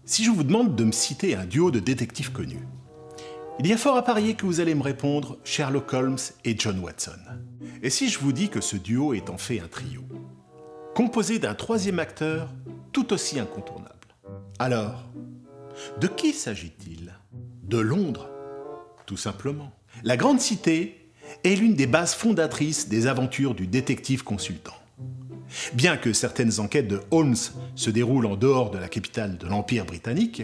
Si je vous demande de me citer un duo de détectives connus, il y a fort à parier que vous allez me répondre Sherlock Holmes et John Watson. Et si je vous dis que ce duo est en fait un trio, composé d'un troisième acteur tout aussi incontournable? Alors, de qui s'agit-il? De Londres, tout simplement. La grande cité est l'une des bases fondatrices des aventures du détective consultant. Bien que certaines enquêtes de Holmes se déroulent en dehors de la capitale de l'Empire britannique,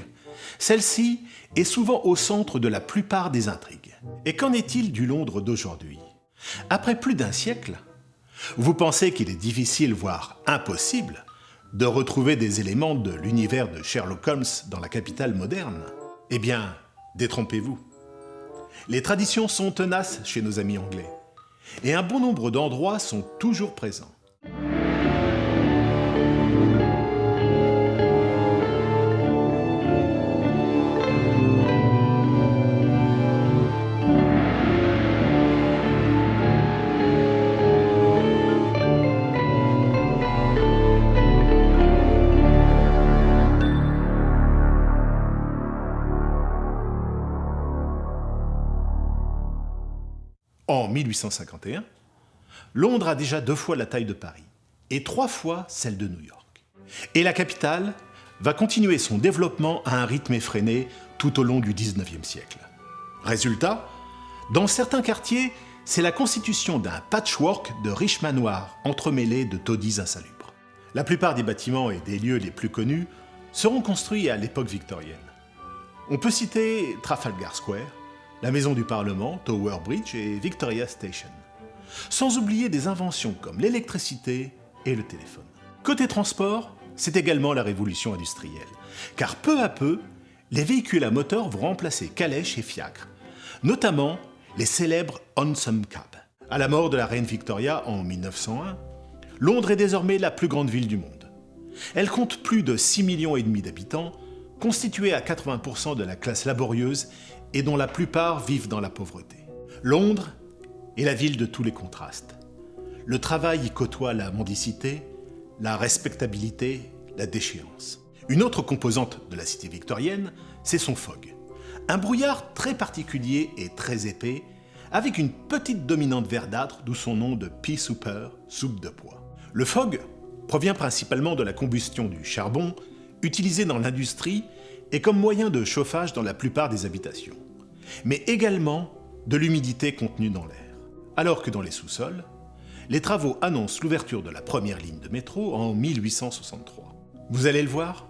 celle-ci est souvent au centre de la plupart des intrigues. Et qu'en est-il du Londres d'aujourd'hui? Après plus d'un siècle, vous pensez qu'il est difficile, voire impossible, de retrouver des éléments de l'univers de Sherlock Holmes dans la capitale moderne? Eh bien, détrompez-vous. Les traditions sont tenaces chez nos amis anglais, et un bon nombre d'endroits sont toujours présents. En 1851, Londres a déjà 2 fois la taille de Paris et 3 fois celle de New York. Et la capitale va continuer son développement à un rythme effréné tout au long du 19e siècle. Résultat, dans certains quartiers, c'est la constitution d'un patchwork de riches manoirs entremêlés de taudis insalubres. La plupart des bâtiments et des lieux les plus connus seront construits à l'époque victorienne. On peut citer Trafalgar Square, la maison du Parlement, Tower Bridge et Victoria Station. Sans oublier des inventions comme l'électricité et le téléphone. Côté transport, c'est également la révolution industrielle, car peu à peu, les véhicules à moteur vont remplacer calèches et fiacres, notamment les célèbres Hansom Cab. À la mort de la reine Victoria en 1901, Londres est désormais la plus grande ville du monde. Elle compte plus de 6,5 millions d'habitants, constituée à 80% de la classe laborieuse et dont la plupart vivent dans la pauvreté. Londres est la ville de tous les contrastes. Le travail y côtoie la mendicité, la respectabilité, la déchéance. Une autre composante de la cité victorienne, c'est son fog. Un brouillard très particulier et très épais, avec une petite dominante verdâtre, d'où son nom de pea souper, soupe de pois. Le fog provient principalement de la combustion du charbon, utilisé dans l'industrie et comme moyen de chauffage dans la plupart des habitations, mais également de l'humidité contenue dans l'air. Alors que dans les sous-sols, les travaux annoncent l'ouverture de la première ligne de métro en 1863. Vous allez le voir,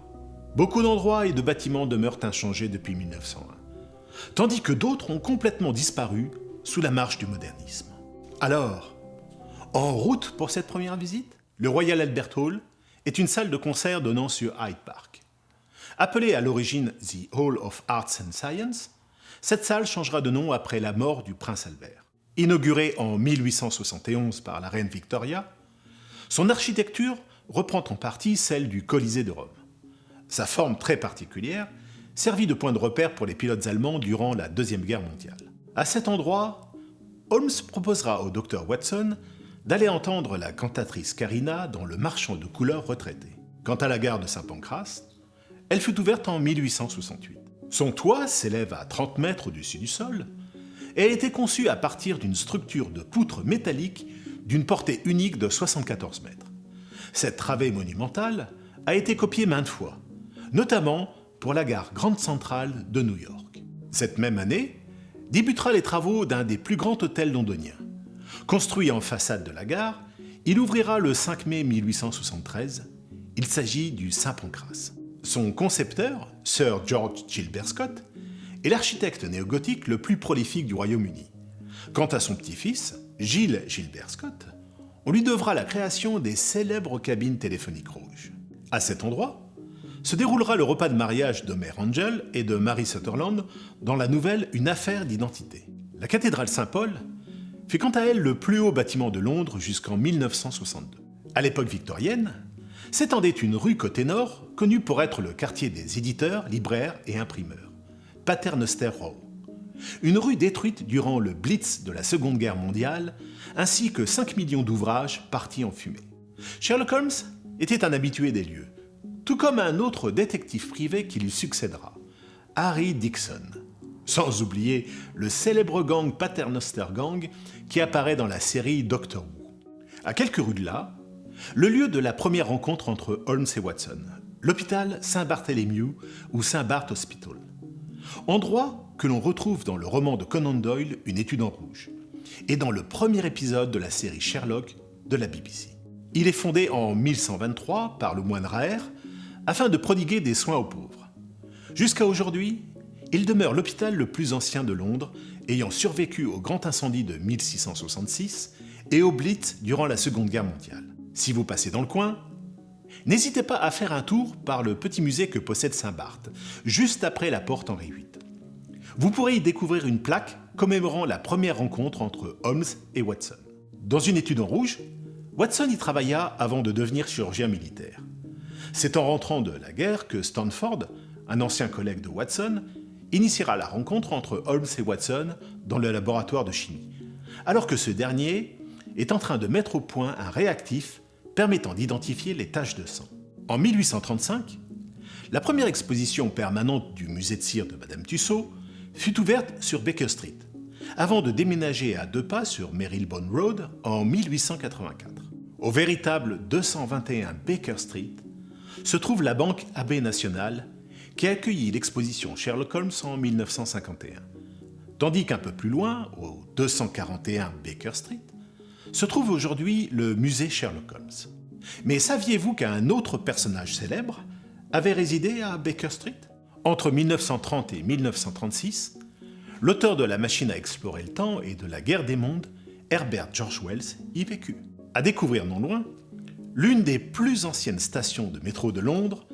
beaucoup d'endroits et de bâtiments demeurent inchangés depuis 1901, tandis que d'autres ont complètement disparu sous la marche du modernisme. Alors, en route pour cette première visite, le Royal Albert Hall est une salle de concert donnant sur Hyde Park. Appelée à l'origine The Hall of Arts and Science, cette salle changera de nom après la mort du prince Albert. Inaugurée en 1871 par la reine Victoria, son architecture reprend en partie celle du Colisée de Rome. Sa forme très particulière servit de point de repère pour les pilotes allemands durant la Deuxième Guerre mondiale. À cet endroit, Holmes proposera au docteur Watson d'aller entendre la cantatrice Carina dans Le Marchand de couleurs retraité. Quant à la gare de Saint-Pancras, elle fut ouverte en 1868. Son toit s'élève à 30 mètres au-dessus du sol et a été conçu à partir d'une structure de poutres métalliques d'une portée unique de 74 mètres. Cette travée monumentale a été copiée maintes fois, notamment pour la gare Grand Central de New York. Cette même année, débutera les travaux d'un des plus grands hôtels londoniens. Construit en façade de la gare, il ouvrira le 5 mai 1873. Il s'agit du Saint-Pancras. Son concepteur, Sir George Gilbert Scott, est l'architecte néogothique le plus prolifique du Royaume-Uni. Quant à son petit-fils, Gilles Gilbert Scott, on lui devra la création des célèbres cabines téléphoniques rouges. À cet endroit se déroulera le repas de mariage de Mère Angel et de Mary Sutherland dans la nouvelle Une affaire d'identité. La cathédrale Saint-Paul fut quant à elle le plus haut bâtiment de Londres jusqu'en 1962. À l'époque victorienne, s'étendait une rue côté nord, connue pour être le quartier des éditeurs, libraires et imprimeurs, Paternoster Row. Une rue détruite durant le Blitz de la Seconde Guerre mondiale, ainsi que 5 millions d'ouvrages partis en fumée. Sherlock Holmes était un habitué des lieux, tout comme un autre détective privé qui lui succédera, Harry Dixon. Sans oublier le célèbre gang Paternoster Gang qui apparaît dans la série Doctor Who. À quelques rues de là, le lieu de la première rencontre entre Holmes et Watson, l'hôpital Saint-Barthélemy ou Saint-Barth Hospital. Endroit que l'on retrouve dans le roman de Conan Doyle, Une étude en rouge, et dans le premier épisode de la série Sherlock de la BBC. Il est fondé en 1123 par le moine Raher afin de prodiguer des soins aux pauvres. Jusqu'à aujourd'hui, il demeure l'hôpital le plus ancien de Londres, ayant survécu au grand incendie de 1666 et au Blitz durant la Seconde Guerre mondiale. Si vous passez dans le coin, n'hésitez pas à faire un tour par le petit musée que possède Saint-Barth, juste après la porte Henri VIII. Vous pourrez y découvrir une plaque commémorant la première rencontre entre Holmes et Watson. Dans Une étude en rouge, Watson y travailla avant de devenir chirurgien militaire. C'est en rentrant de la guerre que Stanford, un ancien collègue de Watson, initiera la rencontre entre Holmes et Watson dans le laboratoire de chimie, alors que ce dernier est en train de mettre au point un réactif permettant d'identifier les taches de sang. En 1835, la première exposition permanente du musée de cire de Madame Tussaud fut ouverte sur Baker Street, avant de déménager à 2 pas sur Marylebone Road en 1884. Au véritable 221 Baker Street se trouve la banque Abbé National qui a accueilli l'exposition Sherlock Holmes en 1951, tandis qu'un peu plus loin, au 241 Baker Street, se trouve aujourd'hui le musée Sherlock Holmes. Mais saviez-vous qu'un autre personnage célèbre avait résidé à Baker Street ? Entre 1930 et 1936, l'auteur de La machine à explorer le temps et de La guerre des mondes, Herbert George Wells, y vécut. À découvrir non loin, l'une des plus anciennes stations de métro de Londres,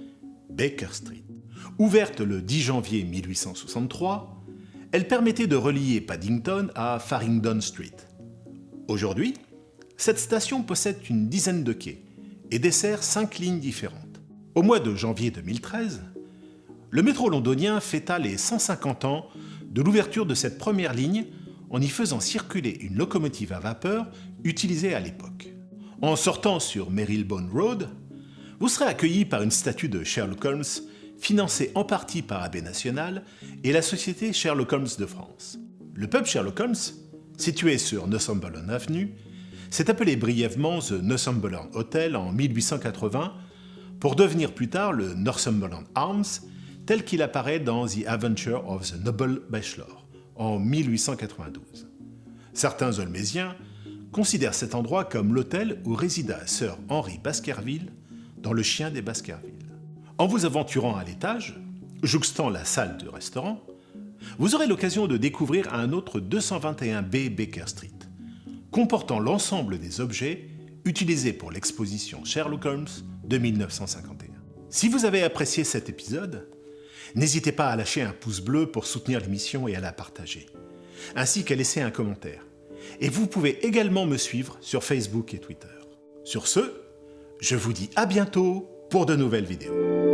Baker Street. Ouverte le 10 janvier 1863, elle permettait de relier Paddington à Farringdon Street. Aujourd'hui, cette station possède une dizaine de quais et dessert 5 lignes différentes. Au mois de janvier 2013, le métro londonien fêta les 150 ans de l'ouverture de cette première ligne en y faisant circuler une locomotive à vapeur utilisée à l'époque. En sortant sur Marylebone Road, vous serez accueilli par une statue de Sherlock Holmes financée en partie par Abbé National et la société Sherlock Holmes de France. Le pub Sherlock Holmes, situé sur Northumberland Avenue, s'est appelé brièvement The Northumberland Hotel en 1880 pour devenir plus tard le Northumberland Arms, tel qu'il apparaît dans The Adventure of the Noble Bachelor en 1892. Certains Holmésiens considèrent cet endroit comme l'hôtel où résida Sir Henry Baskerville dans Le Chien des Baskerville. En vous aventurant à l'étage, jouxtant la salle du restaurant, vous aurez l'occasion de découvrir un autre 221B Baker Street, comportant l'ensemble des objets utilisés pour l'exposition Sherlock Holmes de 1951. Si vous avez apprécié cet épisode, n'hésitez pas à lâcher un pouce bleu pour soutenir l'émission et à la partager, ainsi qu'à laisser un commentaire. Et vous pouvez également me suivre sur Facebook et Twitter. Sur ce, je vous dis à bientôt pour de nouvelles vidéos.